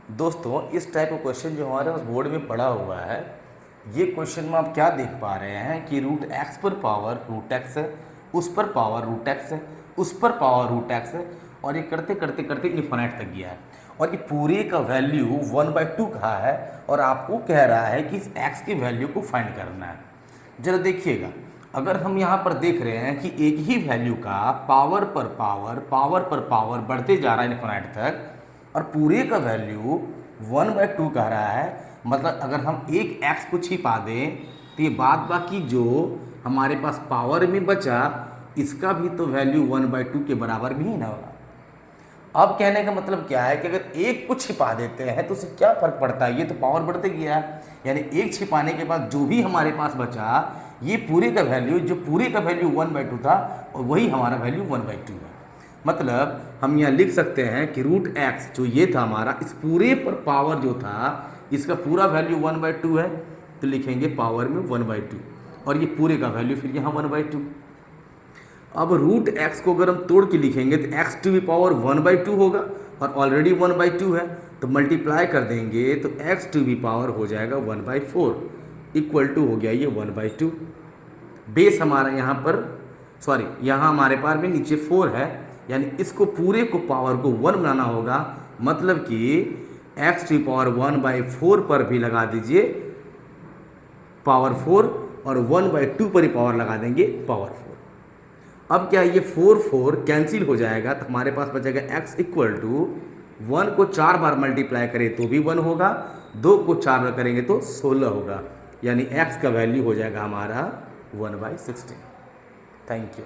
दोस्तों इस टाइप का क्वेश्चन जो हमारे पास बोर्ड में पड़ा हुआ है, ये क्वेश्चन में आप क्या देख पा रहे हैं कि रूट एक्स पर पावर रूट एक्स है, उस पर पावर रूट एक्स है, उस पर पावर रूट एक्स है, और ये करते करते करते इन्फिनिट तक गया है। और ये पूरे का वैल्यू 1/2 कहा है और आपको कह रहा है कि इस एक्स की वैल्यू को फाइंड करना है। जरा देखिएगा, अगर हम यहाँ पर देख रहे हैं कि एक ही वैल्यू का पावर पर पावर बढ़ते जा रहा है इन्फिनिट तक, और पूरे का वैल्यू 1/2 कह रहा है, मतलब अगर हम एक एक्स को छिपा दें तो ये बाद बाकी जो हमारे पास पावर में बचा इसका भी तो वैल्यू 1/2 के बराबर भी ही ना होगा। अब कहने का मतलब क्या है कि अगर एक को छिपा देते हैं तो उससे क्या फर्क पड़ता है, ये तो पावर बढ़ते गया है। यानी एक छिपाने के बाद जो भी हमारे पास बचा ये पूरे का वैल्यू, जो पूरे का वैल्यू 1/2 था और वही हमारा वैल्यू 1/2 है। मतलब हम यहाँ लिख सकते हैं कि रूट एक्स जो ये था हमारा, इस पूरे पर पावर जो था इसका पूरा वैल्यू 1/2 है, तो लिखेंगे पावर में 1/2 और ये पूरे का वैल्यू फिर यहाँ 1/2। अब रूट एक्स को अगर हम तोड़ के लिखेंगे तो एक्स टू दी पावर 1/2 होगा और ऑलरेडी 1/2 है, तो मल्टीप्लाई कर देंगे तो एक्स टू दी पावर हो जाएगा 1/4 इक्वल टू हो गया ये 1/2। बेस हमारा यहाँ पर यहाँ हमारे पास में नीचे 4 है, यानी इसको पूरे को पावर को 1 बनाना होगा। मतलब कि एक्स टू पावर 1/4 पर भी लगा दीजिए पावर 4 और 1/2 पर ही पावर लगा देंगे पावर 4। अब क्या ये 4 कैंसिल हो जाएगा तो हमारे पास बचेगा x इक्वल टू 1 को 4 बार मल्टीप्लाई करें तो भी 1 होगा, 2 को 4 बार करेंगे तो 16 होगा, यानी x का वैल्यू हो जाएगा हमारा 1/16। Thank you.